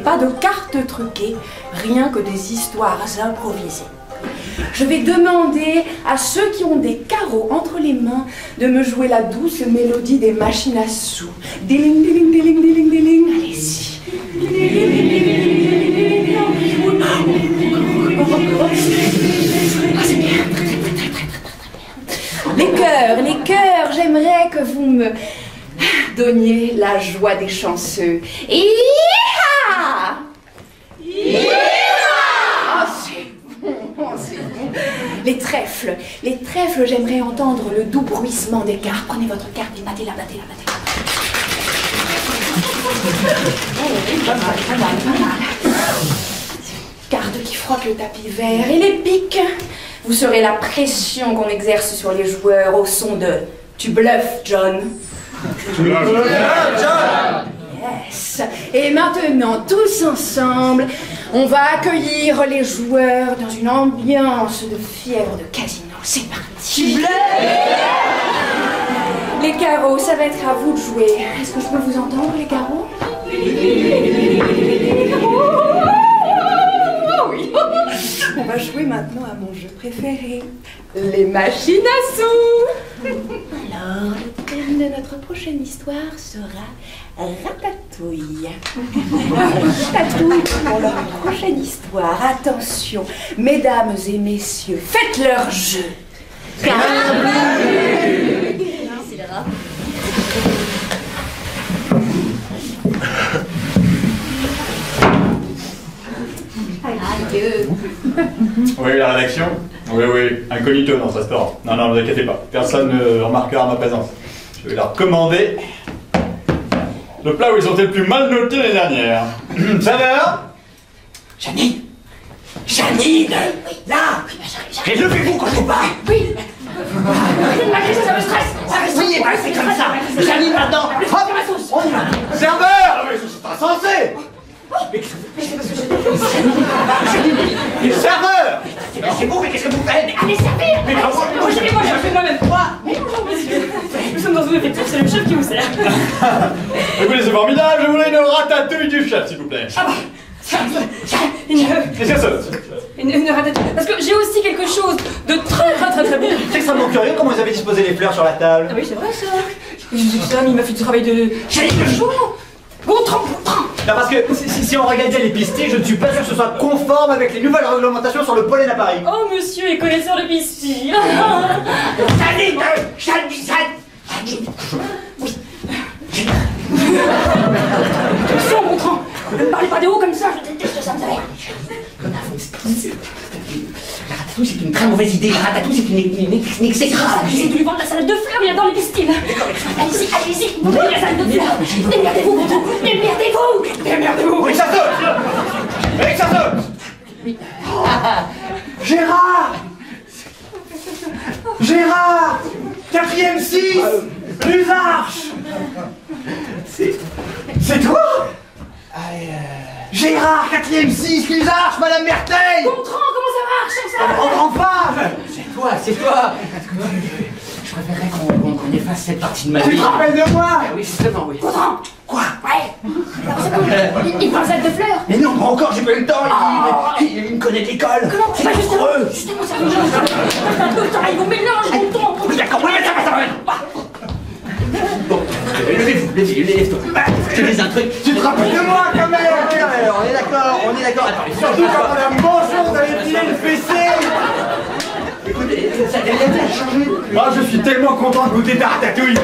pas de cartes truquées, rien que des histoires improvisées. Je vais demander à ceux qui ont des carreaux entre les mains de me jouer la douce mélodie des machines à sous. Diling, diling, diling, diling, diling. Allez-y. Ah, c'est bien. Les cœurs, j'aimerais que vous me donniez la joie des chanceux. Hi-ha! C'est bon. Les trèfles, j'aimerais entendre le doux bruissement des cartes. Prenez votre carte et battez-la. Pas mal. Cartes qui frottent le tapis vert et les piques. Vous serez la pression qu'on exerce sur les joueurs au son de « Tu bluffes, John ». Tu bluffes, John. Yes. Et maintenant, tous ensemble, on va accueillir les joueurs dans une ambiance de fièvre de casino. C'est parti. Les carreaux, ça va être à vous de jouer. Est-ce que je peux vous entendre, les carreaux? Les carreaux. Oui. On va jouer maintenant à mon jeu préféré, les machines à sous. Alors, le thème de notre prochaine histoire sera Ratatouille. Ratatouille pour leur prochaine histoire. Attention, mesdames et messieurs, faites leur jeu. C'est le rat. Adieu. Oui, la rédaction? Oui, incognito dans ce restaurant. Non, ne vous inquiétez pas, personne ne remarquera ma présence. Je vais leur commander le plat où ils ont été le plus mal notés l'année dernière. Saveur? Janine, là. Et levez-vous quand je vous parle. Oui. Malgré ça me stresse. Oui, c'est comme ça. Janine, maintenant. Hop, on y va. Serveur! Mais c'est insensé! Mais qu'est-ce que c'est? Serveur! C'est vous, mais qu'est-ce que vous faites? Allez servir! Mais comment? Moi je fais moi-même. Bonjour monsieur. Nous sommes dans une effectif, c'est le chef qui vous sert. Écoutez, c'est formidable, je voulais une ratatouille du chef, s'il vous plaît. Ah bah, Qu'est-ce que c'est? une ratatouille. Parce que j'ai aussi quelque chose de très bon. C'est extrêmement curieux comment vous avez disposé les fleurs sur la table. Ah oui, c'est vrai ça. Ça, il m'a fait du travail de... Janine, le jour! Gontran! Non, parce que si on regardait les pistilles, je ne suis pas sûr que ce soit conforme avec les nouvelles réglementations sur le pollen à Paris. Oh monsieur est connaisseur de pistilles. Janine! Oui. Attention, Gontran. Ne me parlez pas de haut comme ça, je déteste ça, vous savez. La ratatouille, c'est une très mauvaise idée. La ratatouille, c'est une exécrable. J'essaie de lui vendre la salade de fleurs, il adore les pistilles. Allez-y, vous prenez la salade de fleurs. Démerdez-vous, Gontran, démerdez-vous. Oui, ça saute! Oui, ça saute! Gérard! 4ème 6! Plus arche! C'est toi? Gérard, 4ème 6, Clusarche, Madame Merteil! Gontran, comment ça marche ça? On rentre pas! C'est toi! Je préférerais qu'on efface cette partie de ma vie. Tu te rappelles de moi? Oui, justement, oui. Gontran! Quoi? Ouais! Il prend la salade de fleurs! Mais non, pas encore, j'ai pas eu le temps! Il me connaît de l'école! Comment? C'est pas heureux! Justement, ça mélange! Ils vous mélangent, Gontran! Oui, d'accord, oui, mais ça va! Bon, lève-toi. Je te dis un truc. Tu te rappelles de moi quand même? On est d'accord. Attends, surtout quand on a mangé, on avait filé le fessé. Écoutez, ça a changé. Moi, je suis tellement content de goûter ta ratatouille.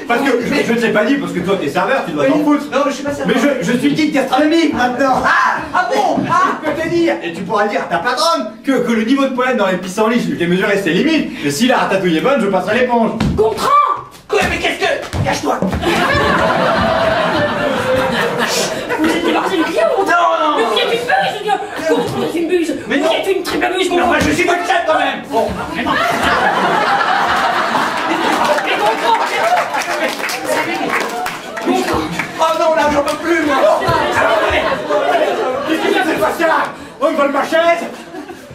Parce que je ne t'ai pas dit, parce que toi t'es serveur, tu dois t'en foutre. Non, je suis pas serveur. Mais je suis guide gastronomique maintenant. Ah bon? Je peux te dire, et tu pourras dire à ta patronne que le niveau de pollen dans les pissenlits, je lui ai mesuré ses limites. Mais si la ratatouille est bonne, je passerai l'éponge. Gontran! Quoi? Mais qu'est-ce que... Cache-toi. Vous êtes débarrassé du client, Gontran! Non. Mais vous êtes une buse! Gontran est une buse! Mais non. Vous êtes une triple buse, Mais Gontran! enfin, je suis votre chef quand même. Bon, mais non. Oh non, là, j'en peux plus, moi. Qu'est-ce que c'est pas ça? On me vole ma chaise?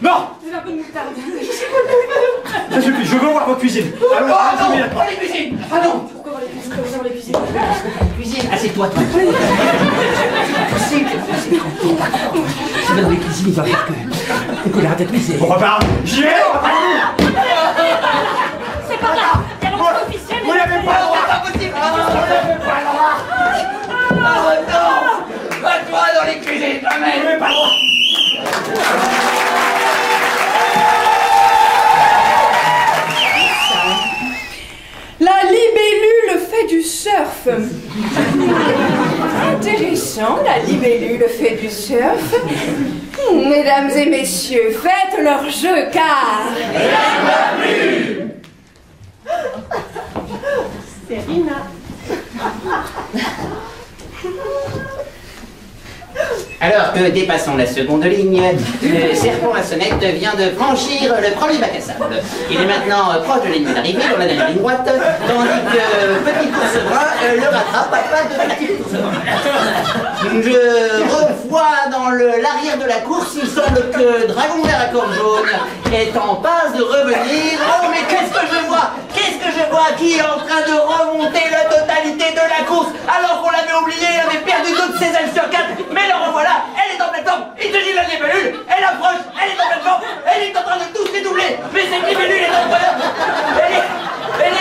Non! C'est un peu de moutarde. Ça suffit, je veux voir votre cuisine. Oh non, pas les cuisines. Ah non. Pourquoi voler? Comment dans les cuisines? Cuisine, assieds-toi, toi. C'est dans les cuisines, il va faire que la tête c'est... On repart. J'y vais. C'est pas là. Il y a l'entrée officielle. Vous n'avez pas le droit, pas possible. Vous n'avez pas le droit. Non. Pas toi dans les cuisines, jamais. Vous n'avez pas le droit. La libellule fait du surf. Intéressant, la libellule fait du surf. Mesdames et messieurs, faites leur jeu car... C'est Rina. Alors que dépassons la seconde ligne, le serpent à sonnette vient de franchir le premier bac à sable. Il est maintenant proche de la ligne d'arrivée, dans la dernière ligne droite, tandis que Petit Ours Brun le rattrape à pas de Petit Ours Brun. Je revois dans l'arrière de la course, il semble que Dragon Vert à corne jaune est en passe de revenir. Oh mais qu'est-ce que je vois? Qu'est-ce que je vois? Qui est en train de remonter la totalité de la course alors qu'on l'avait oublié, il avait perdu 2 de ses ailes sur 4, mais le revoilà, elle est en pleine forme, il te dit la libellule, elle approche, elle est en pleine forme, elle est en train de tous les doubler, mais cette libellule est en train, elle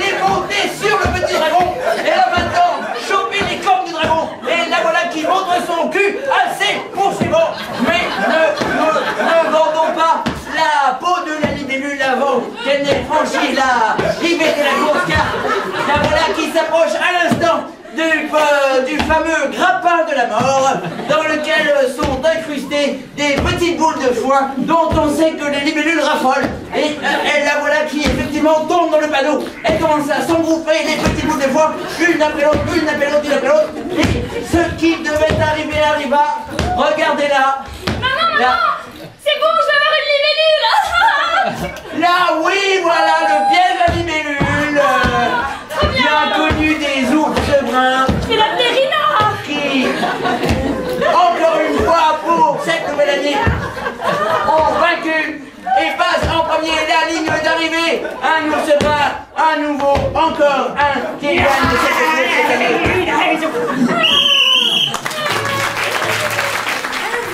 est montée sur le petit dragon, elle a maintenant chopé les cornes du dragon, et la voilà qui montre son cul assez poursuivant, mais ne vendons pas la peau de la libellule avant qu'elle n'ait franchi la rivée de la course, car la voilà qui s'approche à l'instant du fameux grappin de la mort, dans lequel sont incrustées des petites boules de foin dont on sait que les libellules raffolent. Et la voilà qui effectivement tombe dans le panneau. Elle commence à s'engouffrer les petites boules de foin, une après l'autre, une après l'autre, une après l'autre. Et ce qui devait arriver arriva. Regardez-là. Maman, c'est bon, je vais avoir une libellule. Là, oui, voilà le piège à libellule. Bien connu des ours bruns. C'est la Rina. Qui, encore une fois pour cette nouvelle année, ont vaincu et passent en premier la ligne d'arrivée. Un ours brun, un nouveau, encore un qui gagne de cette année.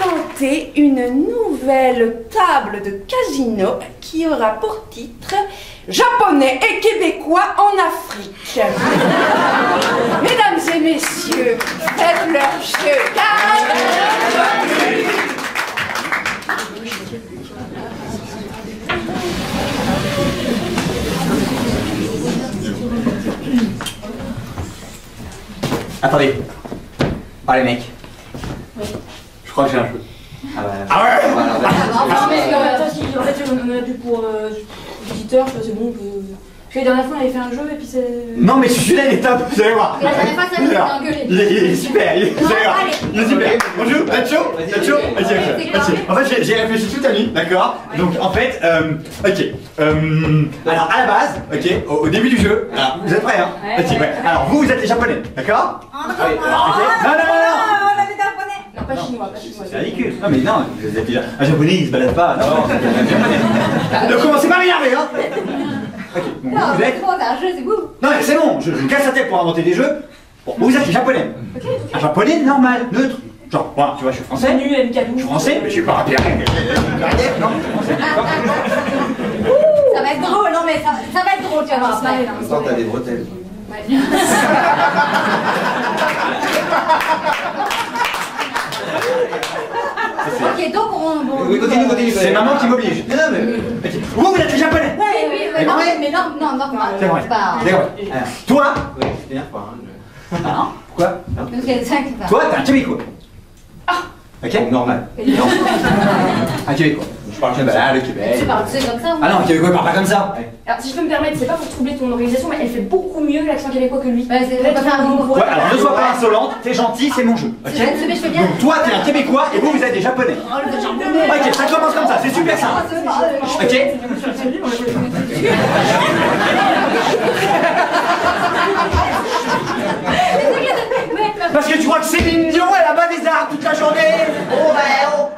Inventer une nouvelle table de casino qui aura pour titre Japonais et Québécois en Afrique. Mesdames et messieurs, faites leur jeu car... Attendez. Oh les mecs. Je crois que j'ai un jeu. Ah ouais. Ah ouais. Voilà, En fait, on en a plus pour visiteurs, c'est bon. Parce que la dernière fois, on avait fait un jeu et puis c'est. Non mais celui-là il est top, vous allez voir. La dernière fois, ça nous a engueulé. Il est super, vous allez voir. Il est super. Bonjour, vous êtes chaud? Vous êtes chaud? Ok. En fait j'ai réfléchi toute la nuit, d'accord? Donc en fait, alors à la base, ok, au début du jeu, alors, vous êtes prêts hein? Ok, ouais. Alors vous êtes les japonais, d'accord? Ok. Non. Non, pas chinois, pas chinois. C'est ridicule. Non mais non, vous êtes déjà... Un japonais il se balade pas. Non, c'est un japonais. Ne commencez pas à m'énerver hein. Ok, donc vous êtes... Non mais c'est bon, je me casse la tête pour inventer des jeux. Bon, vous êtes les japonais. Un japonais normal, neutre. Genre, moi, tu vois, je suis français. Manu, MK12. Je suis français, mais je suis pas rappelé. Non, je suis français. Ça va être drôle, non mais ça va être drôle, tu vas voir après. Pourtant t'as des bretelles. Ok, donc on... Oui, continue. C'est maman qui m'oblige. Non, mais... Ok. Vous êtes les japonais. Oui, non, mais non, normal. C'est vrai. Pas... D'accord. Toi, Oui, c'est bien quoi. quoi? Parce que c'est ça qui va. Toi, t'es un Québécois. Ok? Normal. Non. Un Québécois. Je parle comme Bah, ça. le Québec. Tu parles comme ça ou... Ah non, un Québécois il parle pas comme ça. Alors, si je peux me permettre, c'est pas pour troubler ton organisation, mais elle fait beaucoup mieux l'accent québécois que lui. Ouais, c'est on va faire un gros Ouais, alors ne sois pas insolente, t'es gentil, c'est mon jeu. Ok? C'est mais je fais bien. Donc toi, t'es un Québécois et vous êtes des Japonais. Oh, le japonais. Ok, ça commence comme ça, c'est super simple. Ok? Parce que tu crois que Céline Dion, elle a bas des arts toute la journée? Oh ben oh.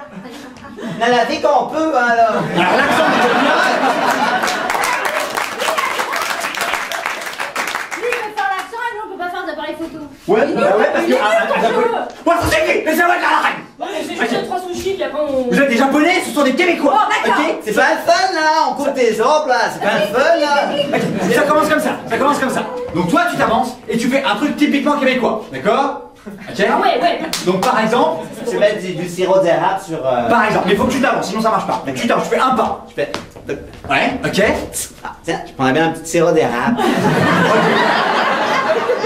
On a la vie qu'on peut alors. Alors l'accent de Ouais, parce que un japonais. Moi, faut s'écrire, laissez-moi faire la règle. C'est juste 3 sushis, puis après on. Vous êtes des japonais, ce sont des québécois. d'accord. Ok, c'est pas le fun là, on compte des ordres là, c'est pas le fun là. Ok, ça commence comme ça, Donc toi, tu t'avances et tu fais un truc typiquement québécois, d'accord? Ok. Ah ouais. Donc par exemple, Tu mets du sirop d'érable sur. par exemple, mais il faut que tu t'avances, sinon ça marche pas. Donc tu t'avances, tu fais un pas. Tu fais. Ouais, ok. Ah, tiens, je prendrais bien un petit sirop d'érable.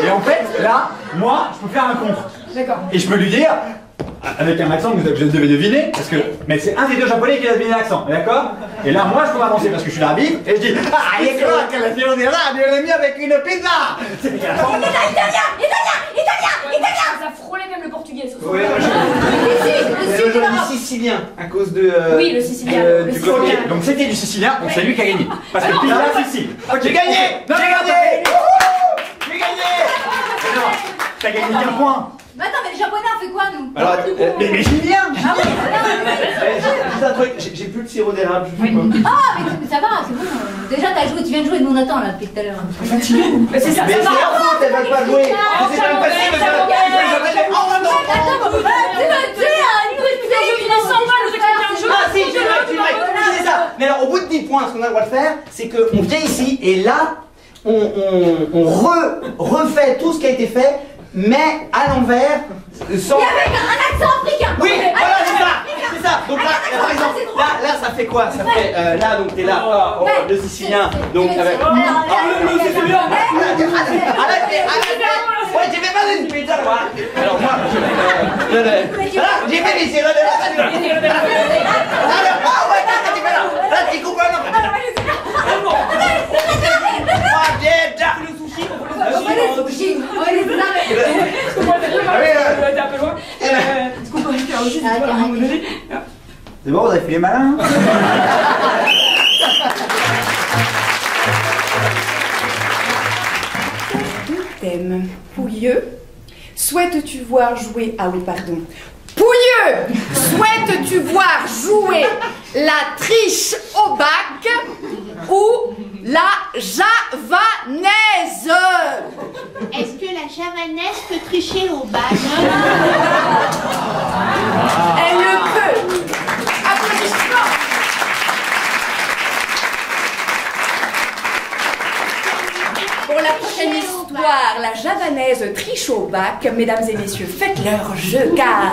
Et en fait, là, moi, je peux faire un contre. D'accord. Et je peux lui dire, avec un accent que vous devez deviner, parce que, mais c'est un des deux japonais qui a deviné l'accent, d'accord? Et là, moi, je peux m'avancer parce que je suis l'arbitre, et je dis, ah, il croit que le sirop d'érable, il est mis avec une pizza! C'est Italien. Ça frôlait même le portugais, ce soir. Oui, Le sud de l'Europe. Sicilien, à cause de. Oui, le sicilien. Le du sicilien. côté. Donc c'était du sicilien, donc c'est lui qui a gagné. Parce que pizza, Sicile. Ok, j'ai gagné! Non, J'ai gagné! J'ai gagné! Non, t'as gagné qu'un point! Mais attends, mais les Japonais on fait quoi nous? Alors, Mais j'y viens! Ah oui, juste un truc, j'ai plus de sirop d'érable, je fais quoi? ah mais ça va, c'est bon. Déjà tu viens de jouer, nous on attend là depuis tout à l'heure. Mais c'est ça, Mais ça c'est va. leur faute, elles veulent pas jouer! Mais c'est pas possible de faire. Ah si, tu c'est ça. Mais alors au bout de 10 points, ce qu'on a le droit de faire, c'est qu'on vient ici et là, on refait tout ce qui a été fait, mais à l'envers, sans. Et avec un accent africain. Oui, voilà, c'est ça. Donc là, par exemple, là, ça fait quoi? Ça fait là, donc t'es là, le sicilien, donc avec. Le sicilien! Ouais, j'ai fait pas une pizza, moi. Alors moi, j'ai fait des sirops de là, tu comprends C'est bon, vous avez fait les malins? Thème pouilleux. Souhaites-tu voir jouer... Ah oui, pardon. Pouilleux! Souhaites-tu voir jouer la triche au bac ou la javanaise? Est-ce que la javanaise peut tricher au bac? Elle le peut. Applaudissements. Pour la prochaine histoire, la javanaise triche au bac. Mesdames et messieurs, faites leur jeu car...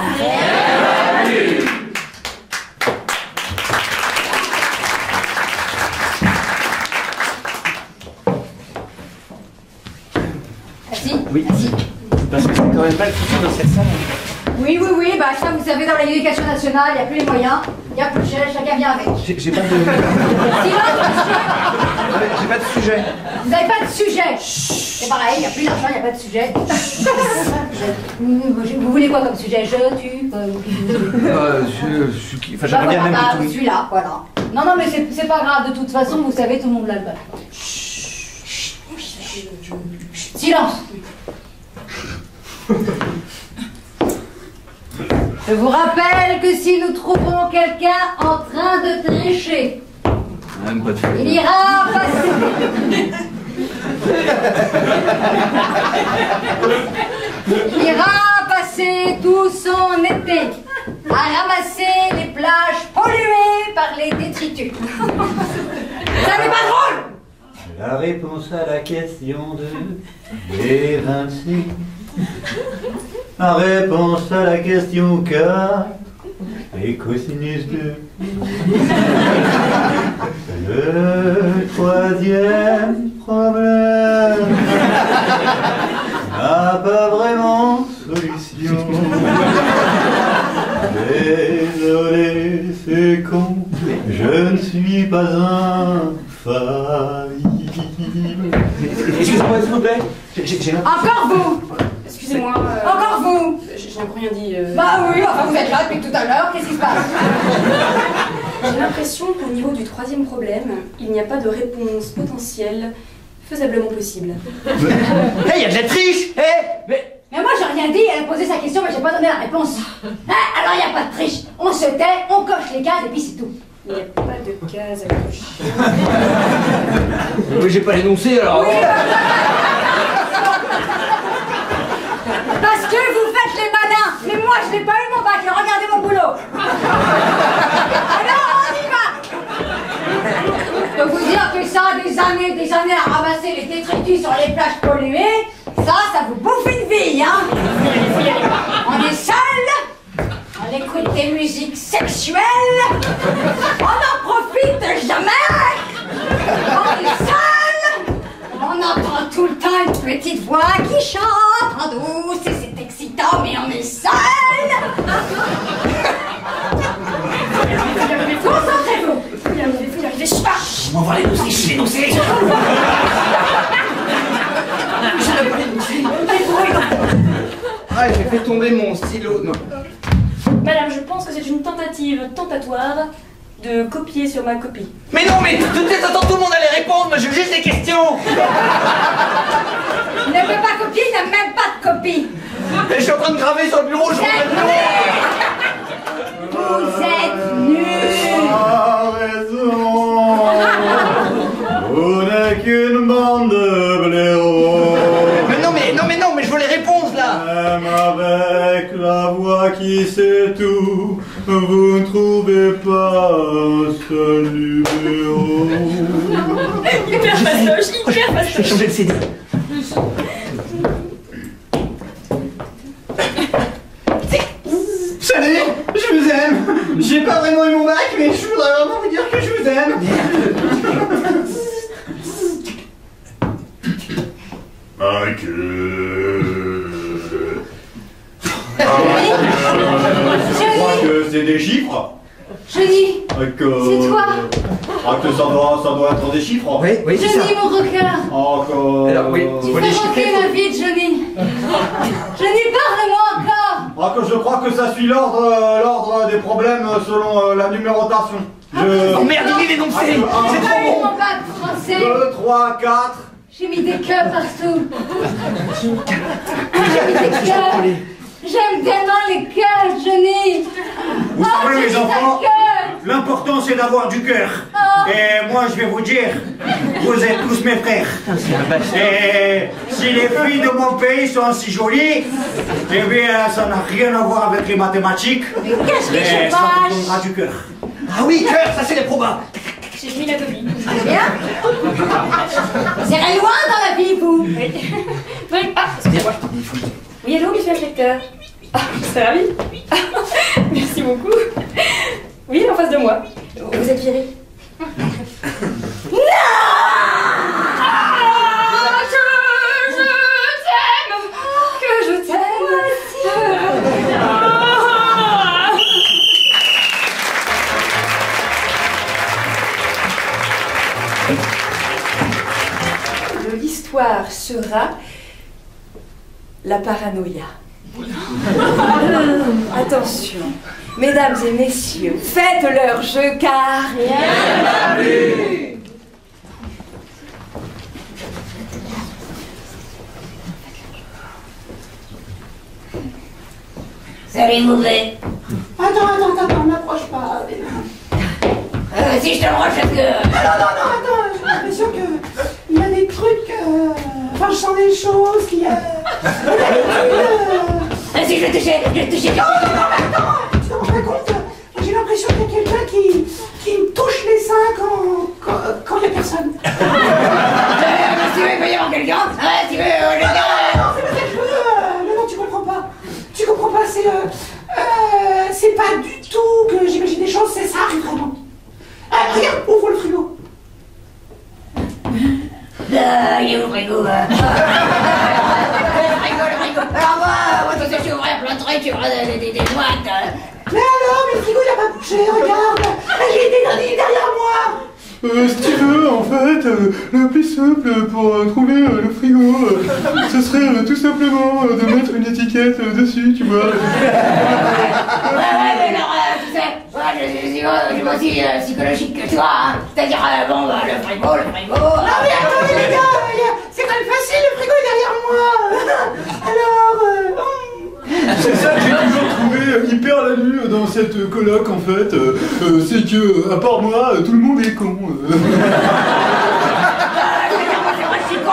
Assis. Oui. Assis. Parce que c'est quand même pas le futur dans cette salle. Oui, bah ça vous savez, dans l'éducation nationale, il n'y a plus les moyens, il n'y a plus de chaise, chacun vient avec. J'ai pas de. Silence, monsieur. J'ai pas de sujet. Vous n'avez pas de sujet. C'est pareil, il n'y a plus d'argent, il n'y a pas de sujet. Vous voulez quoi comme sujet? Je, tu, Enfin, j'aimerais bien même que tout. celui-là, voilà. Non, mais c'est pas grave, de toute façon, vous savez, tout le monde l'a le bac. Silence. Je vous rappelle que si nous trouvons quelqu'un en train de tricher, il ira passer. Il ira passer tout son été à ramasser les plages polluées par les détritus. Ça n'est pas drôle! La réponse à la question de B26. La réponse à la question K est cosinus 2. Le troisième problème n'a pas vraiment solution. Désolé, c'est con, je ne suis pas infaillible. Excusez-moi, s'il vous plaît. Encore vous! Excusez-moi. Encore vous! Je n'ai encore rien dit. Bah oui, enfin vous êtes là depuis tout à l'heure, qu'est-ce qui se passe? J'ai l'impression qu'au niveau du troisième problème, il n'y a pas de réponse potentielle faisablement possible. Hey, y a de la triche! Mais moi j'ai rien dit, elle a posé sa question mais j'ai pas donné la réponse. Alors il n'y a pas de triche, on se tait, on coche les cases et puis c'est tout. Il n'y a pas de case à cocher. Oui, j'ai pas l'énoncé alors. Parce que vous faites les malins. Mais moi, je n'ai pas eu mon bac. Et regardez mon boulot. Alors, on y va. Je peux vous dire que ça, des années à ramasser les détritus sur les plages polluées, ça vous bouffe une vie, hein. On est seuls, on écoute des musiques sexuelles, on n'en profite jamais. On est seuls, on entend tout le temps une petite voix qui chante en douce et c'est excitant, mais on est seuls. Concentrez-vous. On va les dossiers, les dossiers. Ah, j'ai fait tomber mon stylo. Non. Madame, je pense que c'est une tentative tentatoire de copier sur ma copie. Mais non, mais de toute façon, tout le monde allait répondre. Moi, je veux juste des questions. Il ne peut pas copier, il n'a même pas de copie. Je suis en train de graver sur le bureau, je vois le bureau. Vous êtes nuls. Ah, raison. Vous n'êtes qu'une bande de blaireaux. Mais non, mais je veux les réponses là. Même avec la voix qui sait tout, vous ne trouvez pas un seul numéro. Hyper fastoche, hyper Je vais fastoche. changer le CD. Salut, je vous aime. J'ai pas vraiment eu mon bac, mais je voudrais vraiment vous dire que je vous aime. Je crois que c'est des chiffres. Johnny, c'est toi. Ah, que ça doit être des chiffres. Oui, c'est ça. Johnny, mon rocker. Encore. Alors, oui. Tu fais rocker ma vie, Johnny. Johnny, parle-moi encore. Ah, que je crois que ça suit l'ordre des problèmes selon la numérotation. Oh merde, il est dénoncé. C'est trop J'ai bon. mon bac français. 2, 3, 4. J'ai mis des cœurs partout. J'ai mis des cœurs. J'aime tellement les cœurs, Johnny. Vous savez, j'ai les mis enfants, un cœur. l'important c'est d'avoir du cœur. Oh. Et moi, je vais vous dire, vous êtes tous mes frères. Et si les filles de mon pays sont si jolies, eh bien, ça n'a rien à voir avec les mathématiques. Mais qu'est-ce que Mais je ça vous fâche? donnera du cœur. Ah oui, cœur, ça c'est les probas. J'ai mis la copie. C'est bien. Vous irez loin dans la vie, vous. Oui. Oui. Ah, excusez-moi. Oui, allô, monsieur l'inspecteur. Ah, c'est ravi. Merci beaucoup. Oui, en face de moi. Vous êtes viré. Non. Que je t'aime. L'histoire sera la paranoïa. Attention, mesdames et messieurs, faites leur jeu car... Salut, mauvais. Attends, m'approche pas. Si je te le rejette que... Non, attends, j'ai l'impression que il y a des trucs, enfin je sens des choses qui... Si je vais toucher, Non, mais attends, tu te rends pas compte? J'ai l'impression qu'il y a quelqu'un qui me touche les seins quand il y a personne. Si tu veux, il peut y avoir quelqu'un. Si tu veux, Non, c'est pas ça que je veux. Non, tu comprends pas. Tu comprends pas, c'est pas du tout que j'imagine des choses, ça arrive vraiment. Regarde, ouvre le frigo. il est où le frigo? Le frigo. Alors moi, tu sais, je vais ouvrir plein de trucs, tu ouvrir des boîtes. Mais alors, mais le frigo il a pas bougé, regarde. Il est derrière moi. Si tu veux, en fait, le plus simple pour trouver le frigo, ce serait tout simplement de mettre une étiquette dessus, tu vois. Ouais, mais alors, tu sais, moi, je suis aussi psychologique que toi, hein. C'est-à-dire, bon, bah, le frigo. Non, mais attendez, les gars, c'est quand même facile, le frigo est derrière moi. Alors, C'est ça que j'ai toujours trouvé hyper la nuit dans cette coloc, en fait. C'est que, à part moi, tout le monde est con.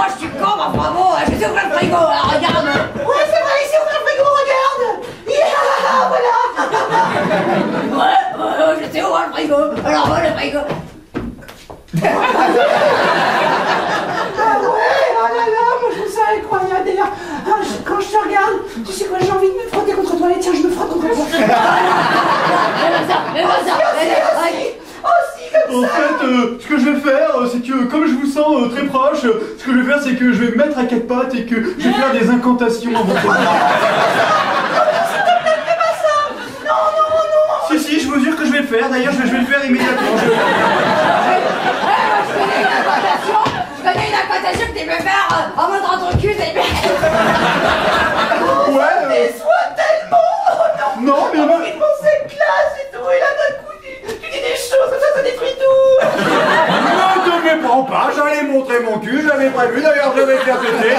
Je suis con, mais enfin bon, je sais ouvrir le frigo, alors regarde. ouais, c'est vrai, ici, ouvre le frigo. frigo. Alors va le frigo. Ah ouais, oh là là, moi je trouve ça incroyable. D'ailleurs, quand je te regarde, tu sais quoi, j'ai envie de me frotter contre toi. Et tiens, je me frotte contre toi. En fait, ce que je vais faire, c'est que comme je vous sens très proche, ce que je vais faire, c'est que je vais me mettre à quatre pattes et que je vais faire des incantations en votre nom. Si, je vous jure que je vais le faire. D'ailleurs, je vais le faire immédiatement. Je connais une incantation que tu peux faire en mode rentre au cul, c'est bien. Ouais. Déçois tellement. Oh non. Non, mais moi. Il pense cette classe et tout, et là d'un coup, tu dis des choses comme ça détruit tout. Ne te méprends pas, j'allais montrer mon cul, j'avais prévu, d'ailleurs je vais le faire péter,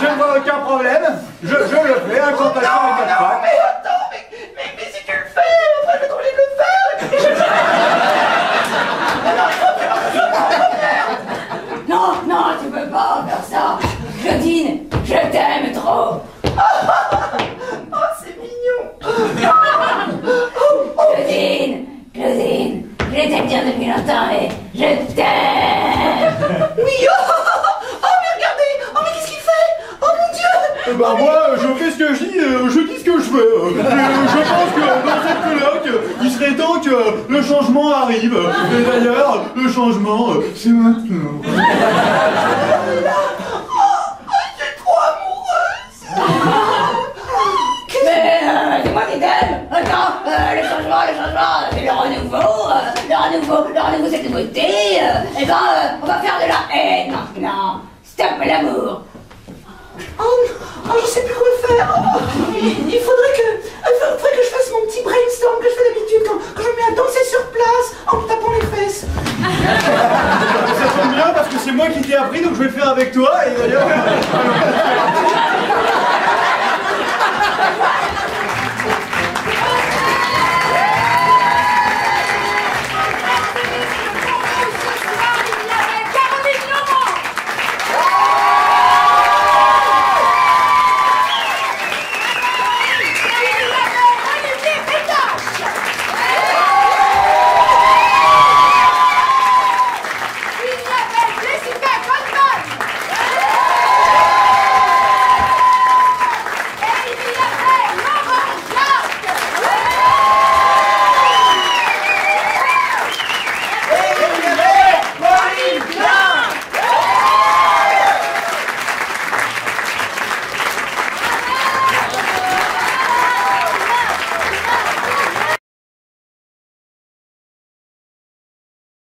je ne vois aucun problème, je le fais, incantation à quatre pattes. Mais attends, mais si tu le fais, après je vais t'obligé de le faire, et je le Non, tu peux pas faire ça. Claudine, je t'aime trop. Oh, c'est mignon. Claudine, je t'aime bien depuis longtemps et je t'aime. Oui, oh, mais regardez, oh, mais qu'est-ce qu'il fait? Oh mon Dieu. Bah moi, je fais ce que je dis, je dis ce que je fais. Je pense que dans cette colloque, il serait temps que le changement arrive. Et d'ailleurs, le changement, c'est maintenant. J'étais trop amoureuse. Mais c'est moi qui t'aime. Attends, le changement, c'est le renouveau, cette nouveauté. Eh ben, on va faire de la haine maintenant. Stop l'amour. Oh, je sais plus quoi faire. Oh, il faudrait que je fasse mon petit brainstorm que je fais d'habitude quand je me mets à danser sur place en me tapant les fesses. Ça tombe bien parce que c'est moi qui t'ai appris, donc je vais le faire avec toi.